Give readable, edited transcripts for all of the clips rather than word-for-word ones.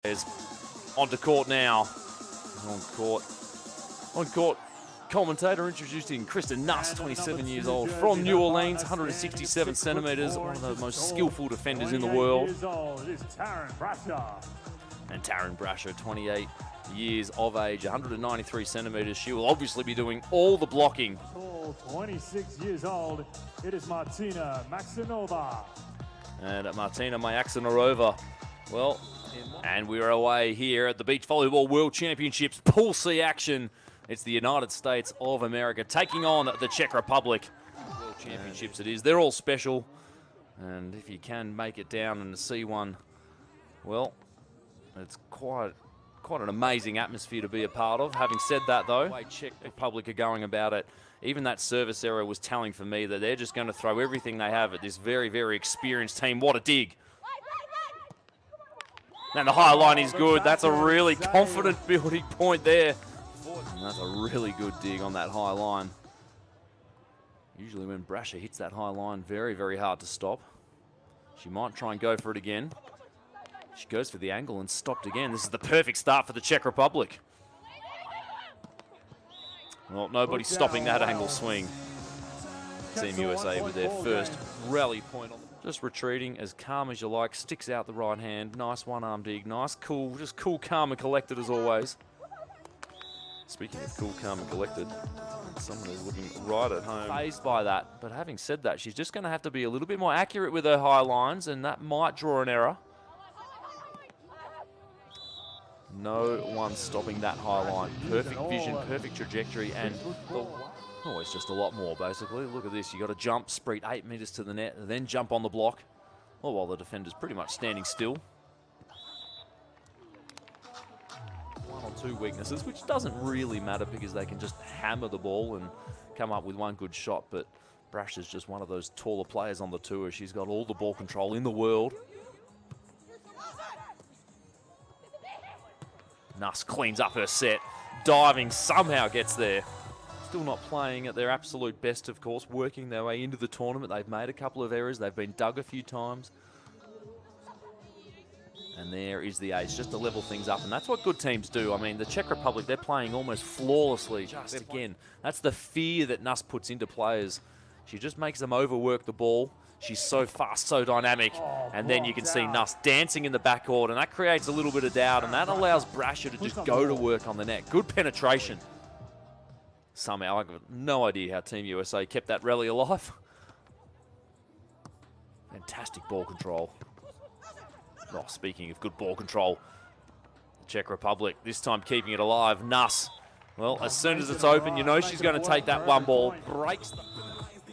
Is onto court now. On court, commentator introducing Kristen Nuss, 27 years old, from New Orleans, 167 centimetres, one of the most skillful defenders in the world. And Taryn Brasher, 28 years of age, 193 centimetres. She will obviously be doing all the blocking. 26 years old, it is Martina Maixnerova. And Martina Maixnerova, well, and we're away here at the Beach Volleyball World Championships Pool C action. It's the United States of America taking on the Czech Republic. World Championships it is. They're all special. And if you can make it down and see one, well, it's quite an amazing atmosphere to be a part of. Having said that, though, the way Czech Republic are going about it, even that service error was telling for me that they're just going to throw everything they have at this very, very experienced team. What a dig. And the high line is good. That's a really confident building point there. And that's a really good dig on that high line. Usually when Brasher hits that high line, very, very hard to stop. She might try and go for it again. She goes for the angle and stopped again. This is the perfect start for the Czech Republic. Well, nobody's stopping that angle swing. Team USA with their first rally point on. Just retreating as calm as you like, sticks out the right hand. Nice one-arm dig, nice, cool, just cool, calm and collected as always. Speaking of cool, calm and collected, someone is looking right at home. Fazed by that, but having said that, she's just going to have to be a little bit more accurate with her high lines, and that might draw an error. No one stopping that high line. Perfect vision, perfect trajectory, and always just a lot more, basically. Look at this. You got to jump, sprint 8 meters to the net, and then jump on the block. Well, while the defender's pretty much standing still. One or two weaknesses, which doesn't really matter because they can just hammer the ball and come up with one good shot. But Brasher's just one of those taller players on the tour. She's got all the ball control in the world. Nuss cleans up her set. Diving, somehow gets there. Still not playing at their absolute best, of course, working their way into the tournament. They've made a couple of errors. They've been dug a few times. And there is the ace, just to level things up. And that's what good teams do. I mean, the Czech Republic, they're playing almost flawlessly. Just again, that's the fear that Nuss puts into players. She just makes them overwork the ball. She's so fast, so dynamic. And then you can see Nuss dancing in the backcourt, and that creates a little bit of doubt. And that allows Brasher to just go to work on the net. Good penetration. Somehow, I've got no idea how Team USA kept that rally alive. Fantastic ball control. Oh, speaking of good ball control, the Czech Republic, this time keeping it alive. Nuss, well, as soon as it's open, you know she's going to take that one ball. Breaks.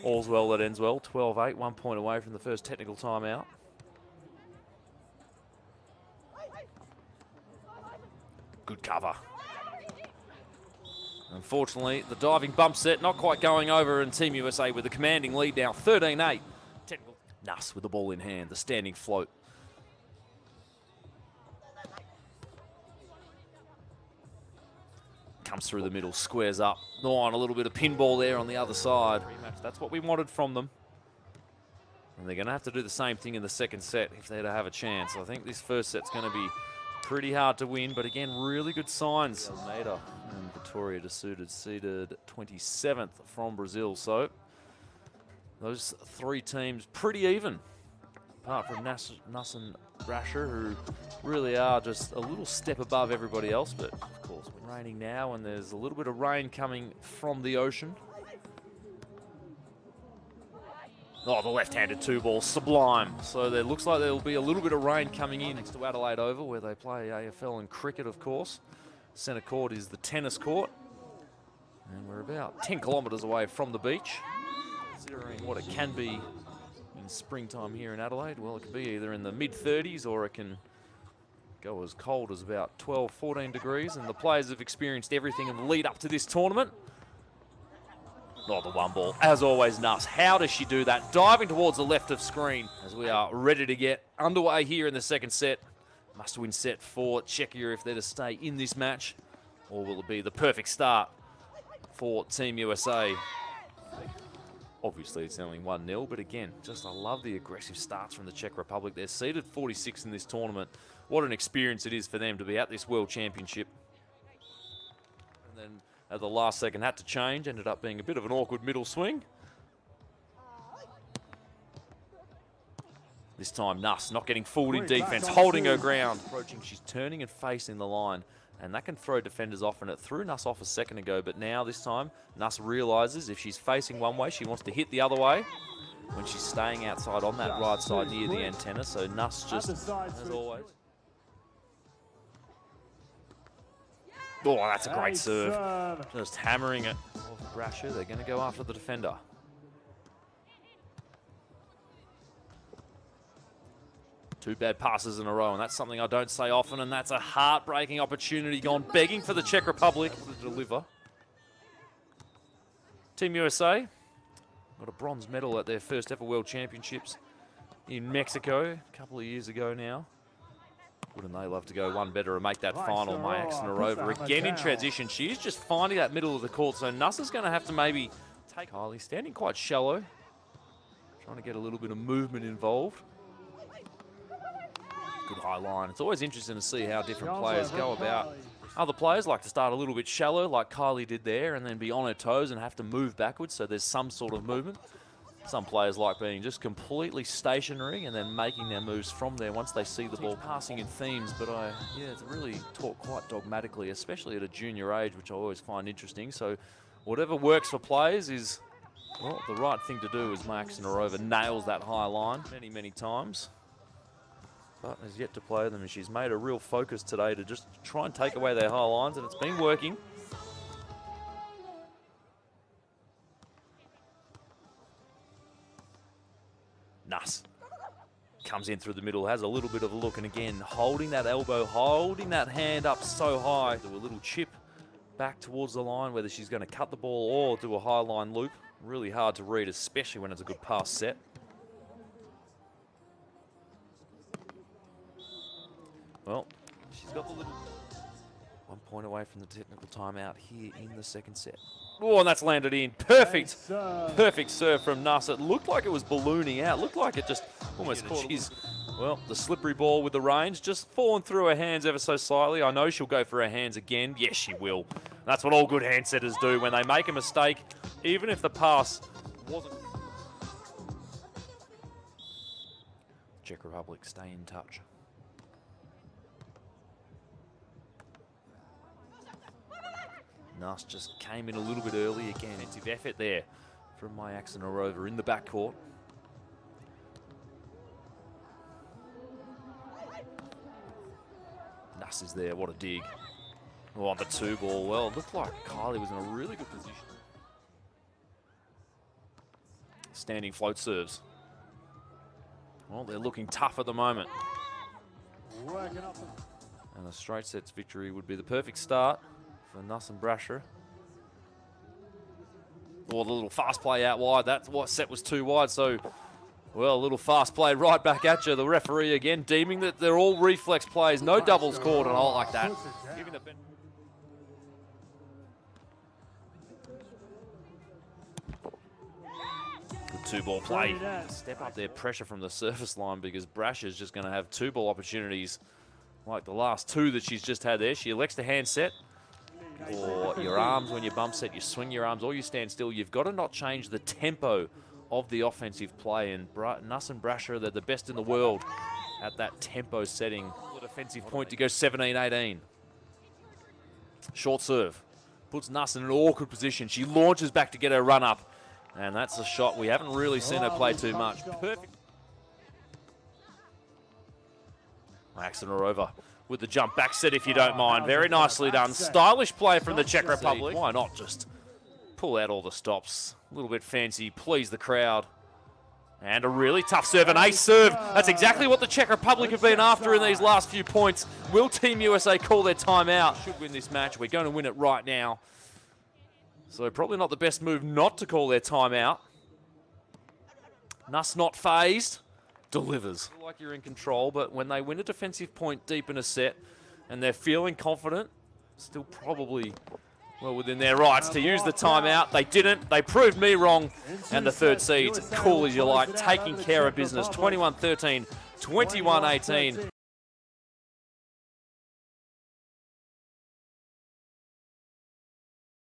All's well that ends well. 12-8, 1 point away from the first technical timeout. Good cover. Unfortunately, the diving bump set not quite going over, and Team USA with a commanding lead now, 13-8. Nuss with the ball in hand, the standing float. Comes through the middle, squares up. Oh, and a little bit of pinball there on the other side. That's what we wanted from them. And they're going to have to do the same thing in the second set if they're to have a chance. I think this first set's going to be pretty hard to win, but again, really good signs. Almeida and Vitória seeded 27th from Brazil. So those three teams pretty even, apart from Nuss and Brasher, who really are just a little step above everybody else. But of course, we're raining now, and there's a little bit of rain coming from the ocean. Oh, the left-handed two ball, sublime. So there looks like there'll be a little bit of rain coming in next to Adelaide Oval, where they play AFL and cricket, of course. Centre court is the tennis court. And we're about 10 kilometres away from the beach. Considering what it can be in springtime here in Adelaide, well, it can be either in the mid-30s or it can go as cold as about 12, 14 degrees. And the players have experienced everything in the lead up to this tournament. Oh, the one ball, as always, Nuss. How does she do that? Diving towards the left of screen as we are ready to get underway here in the second set. Must-win set for Czechia if they're to stay in this match. Or will it be the perfect start for Team USA? Obviously, it's only 1-0, but again, just I love the aggressive starts from the Czech Republic. They're seeded 46 in this tournament. What an experience it is for them to be at this World Championship. And then at the last second had to change, ended up being a bit of an awkward middle swing. This time, Nuss not getting fooled in defense, holding her ground. Approaching, she's turning and facing the line, and that can throw defenders off, and it threw Nuss off a second ago, but now this time, Nuss realizes if she's facing one way, she wants to hit the other way when she's staying outside on that right side near the antenna, so Nuss just, as always. Oh, that's a great serve. Just hammering it off Brasher. They're going to go after the defender. Two bad passes in a row, and that's something I don't say often, and that's a heartbreaking opportunity gone begging for the Czech Republic to deliver. Team USA got a bronze medal at their first ever World Championships in Mexico a couple of years ago now. Wouldn't they love to go one better and make that final? Maixnerova again in transition. She is just finding that middle of the court, so Nuss is going to have to maybe take Kylie, standing quite shallow, trying to get a little bit of movement involved. Good high line. It's always interesting to see how different players go about. Other players like to start a little bit shallow, like Kylie did there, and then be on her toes and have to move backwards, so there's some sort of movement. Some players like being just completely stationary and then making their moves from there once they see the ball. Passing in themes, but it's really taught quite dogmatically, especially at a junior age, which I always find interesting. So whatever works for players is, well, the right thing to do. As Maixnerova nails that high line many, many times, but has yet to play them, and she's made a real focus today to just try and take away their high lines, and it's been working. Nuss comes in through the middle, has a little bit of a look, and again, holding that elbow, holding that hand up so high. Do a little chip back towards the line, whether she's going to cut the ball or do a high line loop. Really hard to read, especially when it's a good pass set. Well, she's got the little 1 point away from the technical timeout here in the second set. Oh, and that's landed in. Perfect, perfect serve from Nuss. It looked like it was ballooning out. Looked like it just almost caught. Well, the slippery ball with the range just fallen through her hands ever so slightly. I know she'll go for her hands again. Yes, she will. That's what all good hand setters do when they make a mistake, even if the pass wasn't. Czech Republic, stay in touch. Nuss just came in a little bit early again. Intensive effort there from Maixnerova in the backcourt. Nuss is there, what a dig. Oh, the two ball. Well, it looked like Kylie was in a really good position. Standing float serves. Well, they're looking tough at the moment. And a straight sets victory would be the perfect start for Nuss and Brasher. Oh, the little fast play out wide. That's what set was too wide. So, well, a little fast play right back at you. The referee again deeming that they're all reflex plays. No doubles called, and I like that. Giving the good two ball play. Step up their pressure from the surface line, because Brasher's just going to have two ball opportunities like the last two that she's just had there. She elects to hand set. Or your arms when you bump set, you swing your arms or you stand still. You've got to not change the tempo of the offensive play. And Nuss and Brasher, they're the best in the world at that tempo setting. A defensive point to go 17-18. Short serve. Puts Nuss in an awkward position. She launches back to get her run up. And that's a shot we haven't really seen her play too much. Perfect. Maixnerova with the jump back set, if you don't mind. Very nicely done. Stylish play from the Czech Republic. Why not just pull out all the stops? A little bit fancy, please the crowd. And a really tough serve, an ace serve. That's exactly what the Czech Republic have been after in these last few points. Will Team USA call their timeout? Should win this match. We're going to win it right now. So probably not the best move not to call their timeout. Nuss not phased. Delivers. Like you're in control, but when they win a defensive point deep in a set and they're feeling confident, still probably well within their rights to use the timeout. They didn't. They proved me wrong. And the third seeds, cool as you like, taking care of business. 21-13, 21-18.